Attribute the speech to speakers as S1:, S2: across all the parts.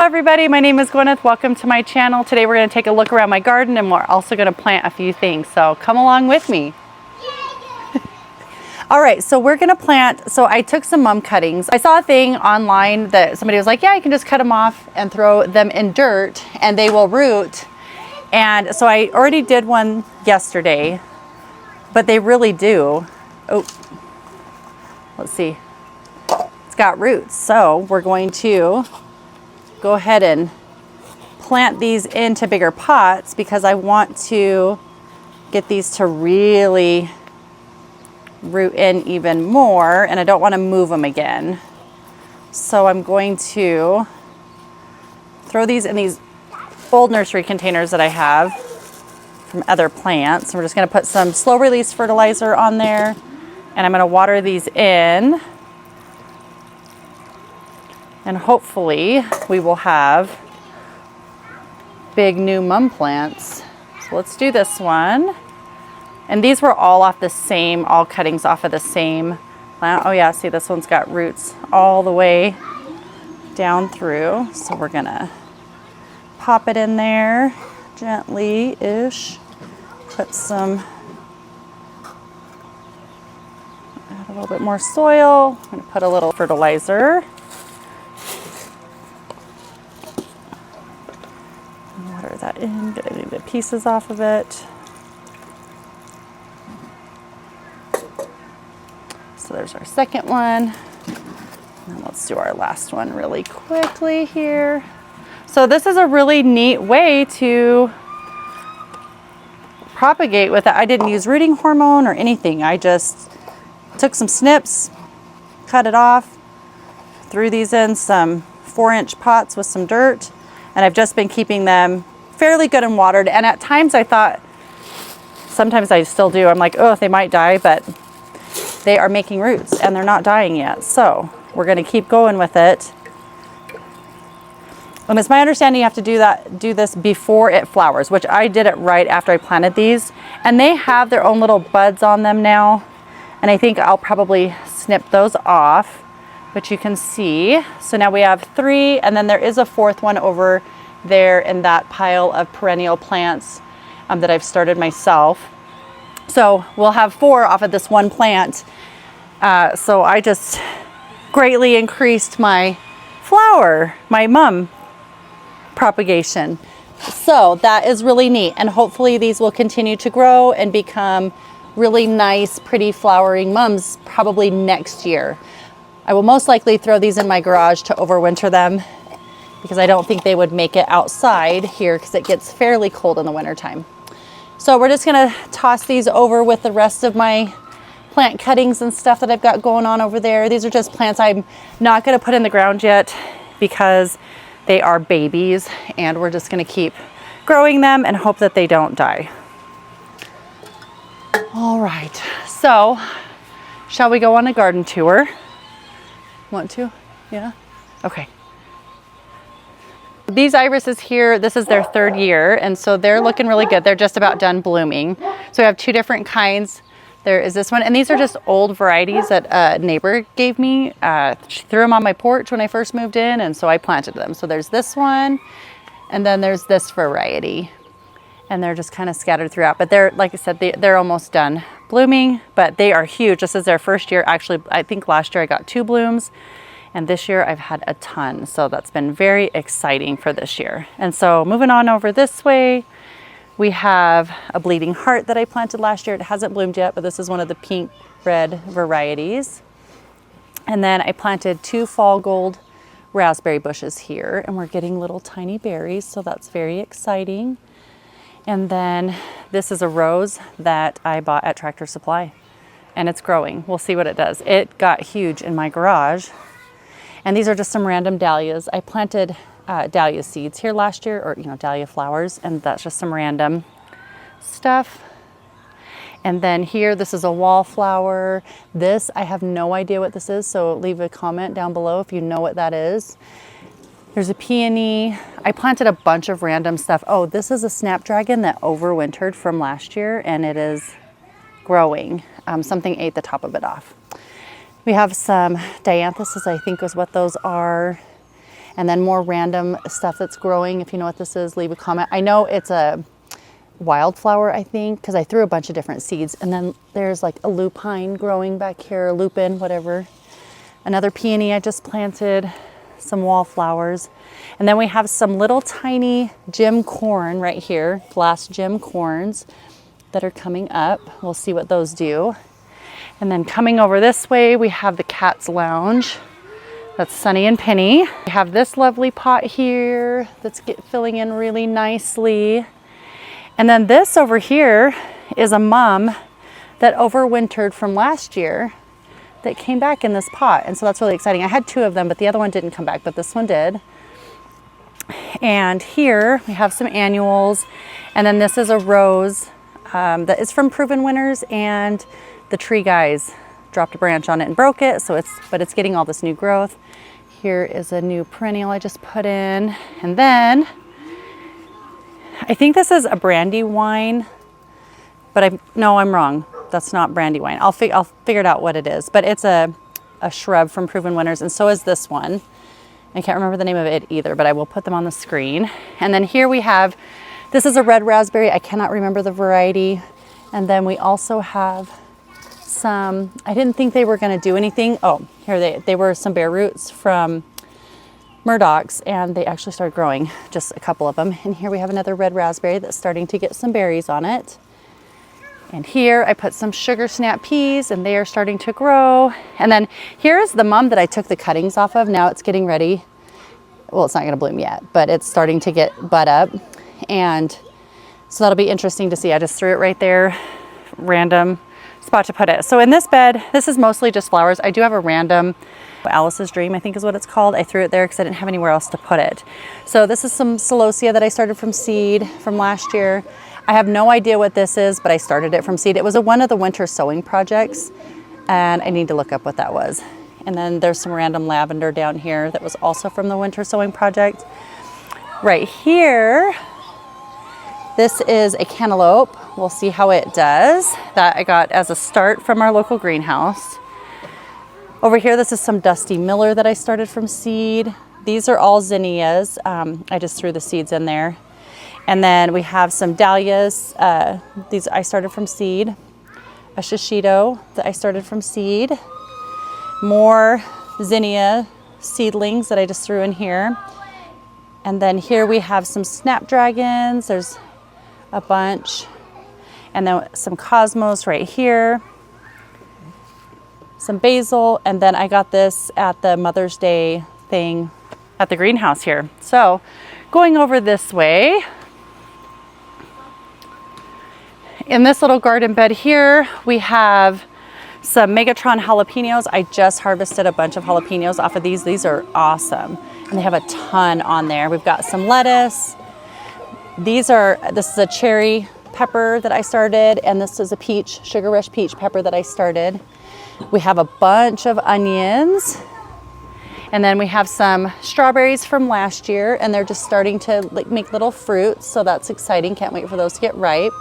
S1: Hello everybody, my name is Gwyneth. Welcome to my channel. Today we're going to take a look around my garden and we're also going to plant a few things. So come along with me. All right, so we're going to plant, so I took some mum cuttings. I saw a thing online that somebody was like, yeah, you can just cut them off and throw them in dirt and they will root. And so I already did one yesterday, but they really do. Oh, let's see. It's got roots. So we're going to go ahead and plant these into bigger pots because I want to get these to really root in even more, and I don't want to move them again. So I'm going to throw these in these old nursery containers that I have from other plants. We're just going to put some slow release fertilizer on there, and I'm going to water these in, and hopefully we will have big new mum plants. So let's do this one. And these were all off the same, all cuttings off of the same plant. Oh yeah, see, this one's got roots all the way down through. So we're gonna pop it in there gently-ish. Put some, add a little bit more soil. I'm gonna put a little fertilizer. Water that in, get any of the pieces off of it. So there's our second one. And let's do our last one really quickly here. So this is a really neat way to propagate with it. I didn't use rooting hormone or anything. I just took some snips, cut it off, threw these in some 4-inch pots with some dirt, and I've just been keeping them fairly good and watered. And at times I thought, sometimes I still do, I'm like, oh, they might die, but they are making roots and they're not dying yet. So we're going to keep going with it. And it's my understanding you have to do this before it flowers, which I did it right after I planted these. And they have their own little buds on them now. And I think I'll probably snip those off, but you can see. So now we have 3, and then there is a 4th one over there in that pile of perennial plants that I've started myself. So we'll have 4 off of this one plant. So I just greatly increased my my mum propagation. So that is really neat. And hopefully these will continue to grow and become really nice, pretty flowering mums probably next year. I will most likely throw these in my garage to overwinter them because I don't think they would make it outside here because it gets fairly cold in the wintertime. So we're just gonna toss these over with the rest of my plant cuttings and stuff that I've got going on over there. These are just plants I'm not gonna put in the ground yet because they are babies, and we're just gonna keep growing them and hope that they don't die. All right, so shall we go on a garden tour? Want to? Yeah? Okay. These irises here, this is their 3rd year, and so they're looking really good. They're just about done blooming. So we have 2 different kinds. There is this one, and these are just old varieties that a neighbor gave me. She threw them on my porch when I first moved in, and so I planted them. So there's this one, and then there's this variety, and they're just kind of scattered throughout. But they're, like I said, they're almost done blooming, but they are huge. This is their 1st year. Actually, I think last year I got 2 blooms. And this year I've had a ton. So that's been very exciting for this year. And so moving on over this way, we have a bleeding heart that I planted last year. It hasn't bloomed yet, but this is one of the pink red varieties. And then I planted 2 fall gold raspberry bushes here, and we're getting little tiny berries. So that's very exciting. And then this is a rose that I bought at Tractor Supply, and it's growing. We'll see what it does. It got huge in my garage. And these are just some random dahlias. I planted dahlia seeds here last year, or dahlia flowers, and that's just some random stuff. And then here, this is a wallflower. This, I have no idea what this is, so leave a comment down below if you know what that is. There's a peony. I planted a bunch of random stuff. Oh, this is a snapdragon that overwintered from last year, and it is growing. Something ate the top of it off. We have some dianthuses, I think is what those are. And then more random stuff that's growing. If you know what this is, leave a comment. I know it's a wildflower, I think, because I threw a bunch of different seeds. And then there's like a lupine growing back here, lupin, whatever. Another peony I just planted, some wallflowers. And then we have some little tiny gem corn right here, glass gem corns that are coming up. We'll see what those do. And then coming over this way, we have the cat's lounge. That's Sunny and Penny. We have this lovely pot here that's filling in really nicely. And then this over here is a mum that overwintered from last year that came back in this pot. And so that's really exciting. I had 2 of them, but the other one didn't come back, but this one did. And here we have some annuals. And then this is a rose that is from Proven Winners, and the tree guys dropped a branch on it and broke it. So it's getting all this new growth. Here is a new perennial I just put in. And then I think this is a Brandywine, but I'm wrong. That's not Brandywine. I'll figure it out what it is, but it's a shrub from Proven Winners, and so is this one. I can't remember the name of it either, but I will put them on the screen. And then here we have, this is a red raspberry. I cannot remember the variety. And then we also have some, I didn't think they were going to do anything. Oh, here they were some bare roots from Murdoch's, and they actually started growing, just a couple of them. And here we have another red raspberry that's starting to get some berries on it. And here I put some sugar snap peas, and they are starting to grow. And then here is the mum that I took the cuttings off of. Now it's getting ready. Well, it's not going to bloom yet, but it's starting to get bud up. And so that'll be interesting to see. I just threw it right there, random spot to put it. So in this bed, this is mostly just flowers. I do have a random Alice's Dream, I think is what it's called. I threw it there because I didn't have anywhere else to put it. So this is some celosia that I started from seed from last year. I have no idea what this is, but I started it from seed. It was one of the winter sowing projects, and I need to look up what that was. And then there's some random lavender down here that was also from the winter sowing project. Right here, this is a cantaloupe. We'll see how it does. That I got as a start from our local greenhouse. Over here, this is some Dusty Miller that I started from seed. These are all zinnias. I just threw the seeds in there. And then we have some dahlias. These I started from seed. A shishito that I started from seed. More zinnia seedlings that I just threw in here. And then here we have some snapdragons. There's a bunch. And then some cosmos right here. Some basil. And then I got this at the Mother's Day thing at the greenhouse here. So going over this way, in this little garden bed here, we have some Megatron jalapenos. I just harvested a bunch of jalapenos off of these. These are awesome. And they have a ton on there. We've got some lettuce. This is a cherry pepper that I started, and this is a peach, Sugar Rush peach pepper that I started. We have a bunch of onions. And then we have some strawberries from last year, and they're just starting to make little fruits. So that's exciting. Can't wait for those to get ripe.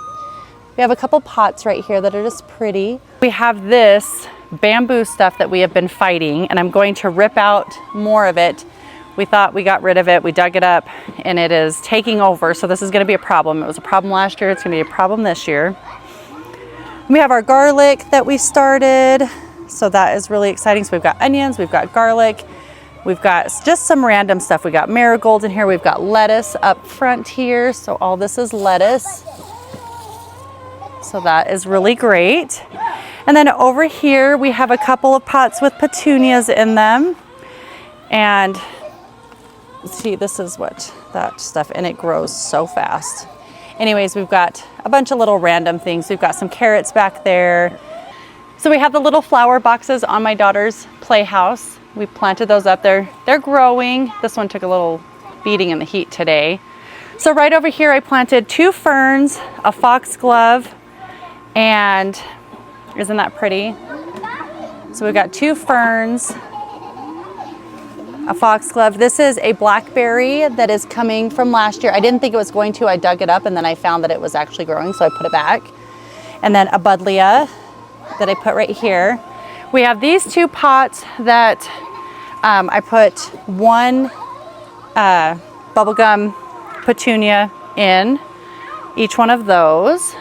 S1: We have a couple pots right here that are just pretty. We have this bamboo stuff that we have been fighting, and I'm going to rip out more of it. We thought we got rid of it. We dug it up, and it is taking over. So this is going to be a problem. It was a problem last year. It's going to be a problem this year. We have our garlic that we started. So that is really exciting. So we've got onions, we've got garlic, we've got just some random stuff. We got marigolds in here. We've got lettuce up front here. So all this is lettuce. So that is really great. And then over here, we have a couple of pots with petunias in them. And see, this is what that stuff, and it grows so fast. Anyways, we've got a bunch of little random things. We've got some carrots back there. So we have the little flower boxes on my daughter's playhouse. We planted those up there. They're growing. This one took a little beating in the heat today. So right over here, I planted 2 ferns, a foxglove, and isn't that pretty? So we've got 2 ferns, a foxglove. This is a blackberry that is coming from last year. I didn't think it was going to. I dug it up, and then I found that it was actually growing, so I put it back. And then a buddleia that I put right here. We have these 2 pots that I put one bubblegum petunia in each one of those.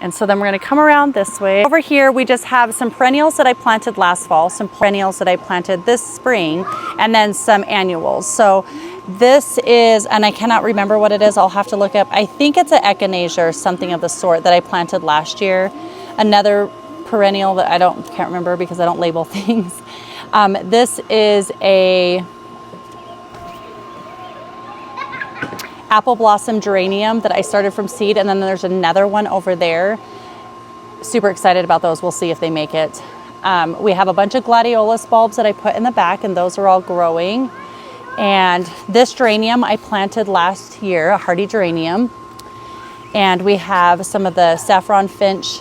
S1: And so then we're going to come around this way. Over here, we just have some perennials that I planted last fall, some perennials that I planted this spring, and then some annuals. So this is, and I cannot remember what it is, I'll have to look up. I think it's an echinacea or something of the sort that I planted last year. Another perennial that can't remember because I don't label things. This is a apple blossom geranium that I started from seed, and then there's another one over there. Super excited about those. We'll see if they make it. We have a bunch of gladiolus bulbs that I put in the back, and those are all growing. And this geranium I planted last year, a hardy geranium. And we have some of the saffron finch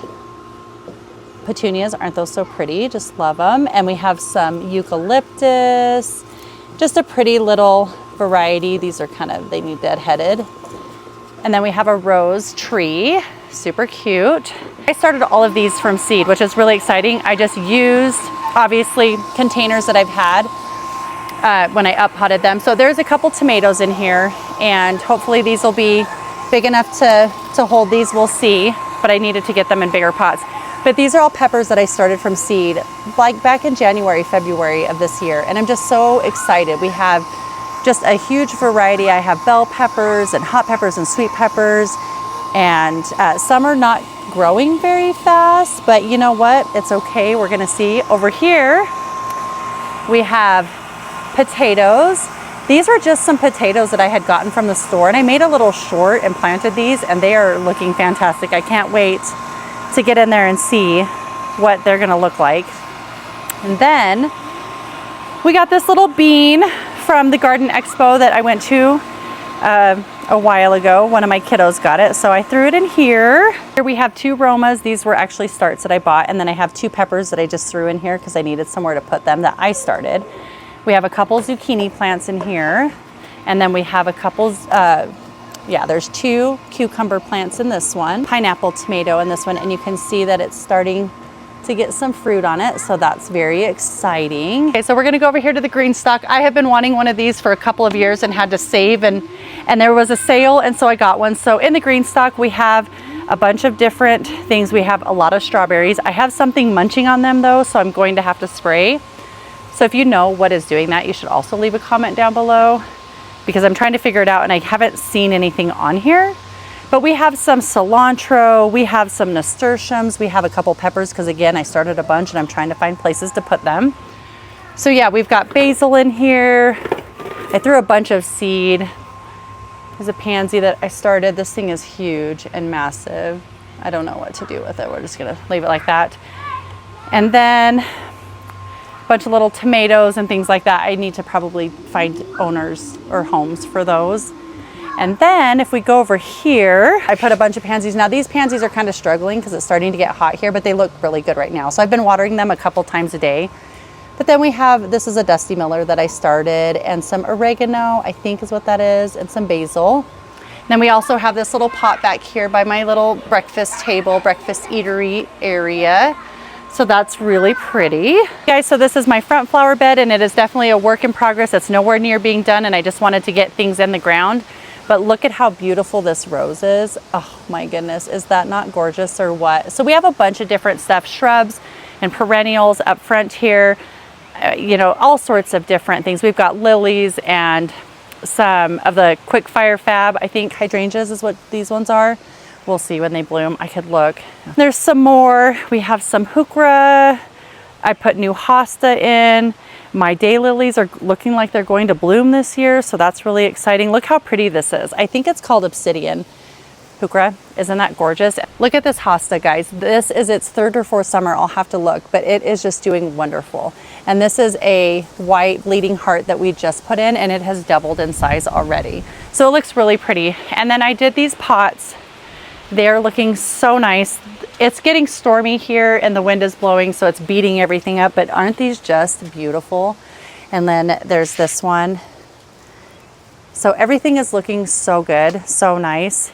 S1: petunias. Aren't those so pretty? Just love them. And we have some eucalyptus, just a pretty little variety. These are they need deadheaded. And then we have a rose tree, super cute. I started all of these from seed, which is really exciting. I just used, obviously, containers that I've had when I up-potted them. So there's a couple tomatoes in here, and hopefully these will be big enough to hold these. We'll see, but I needed to get them in bigger pots. But these are all peppers that I started from seed, like back in January, February of this year. And I'm just so excited. We have just a huge variety. I have bell peppers and hot peppers and sweet peppers, and some are not growing very fast, but you know what? It's okay. We're gonna see. Over here, we have potatoes. These are just some potatoes that I had gotten from the store, and I made a little short and planted these, and they are looking fantastic. I can't wait to get in there and see what they're gonna look like. And then we got this little bean from the Garden Expo that I went to a while ago. One of my kiddos got it, so I threw it in here. Here we have 2 Romas. These were actually starts that I bought, and then I have 2 peppers that I just threw in here because I needed somewhere to put them that I started. We have a couple zucchini plants in here, and then we have a couple, there's 2 cucumber plants in this one, pineapple tomato in this one, and you can see that it's starting to get some fruit on it, so that's very exciting. Okay, so we're gonna go over here to the green stock. I have been wanting one of these for a couple of years and had to save, and there was a sale, and so I got one. So in the green stock, we have a bunch of different things. We have a lot of strawberries. I have something munching on them though, so I'm going to have to spray. So if you know what is doing that, you should also leave a comment down below, because I'm trying to figure it out and I haven't seen anything on here. But we have some cilantro, we have some nasturtiums, we have a couple peppers, because again, I started a bunch and I'm trying to find places to put them. So yeah, we've got basil in here. I threw a bunch of seed. There's a pansy that I started. This thing is huge and massive. I don't know what to do with it. We're just gonna leave it like that. And then a bunch of little tomatoes and things like that. I need to probably find owners or homes for those. And then if we go over here, I put a bunch of pansies. Now these pansies are kind of struggling because it's starting to get hot here, but they look really good right now. So I've been watering them a couple times a day. But then we have, this is a Dusty Miller that I started, and some oregano, I think is what that is, and some basil. Then we also have this little pot back here by my little breakfast table, breakfast eatery area. So that's really pretty. Guys, so this is my front flower bed, and it is definitely a work in progress. It's nowhere near being done, and I just wanted to get things in the ground. But look at how beautiful this rose is. Oh my goodness, is that not gorgeous or what? So we have a bunch of different stuff, shrubs and perennials up front here, you know, all sorts of different things. We've got lilies and some of the quick fire fab, I think hydrangeas is what these ones are. We'll see when they bloom. I could look. There's some more. We have some heuchera. I put new hosta in. My daylilies are looking like they're going to bloom this year, so that's really exciting. Look how pretty this is. I think it's called obsidian heuchera. Isn't that gorgeous? Look at this hosta, guys. This is its 3rd or 4th summer. I'll have to look, but it is just doing wonderful. And this is a white bleeding heart that we just put in, and it has doubled in size already. So it looks really pretty. And then I did these pots. They're looking so nice. It's getting stormy here and the wind is blowing, so it's beating everything up, but aren't these just beautiful? And then there's this one. So everything is looking so good, so nice.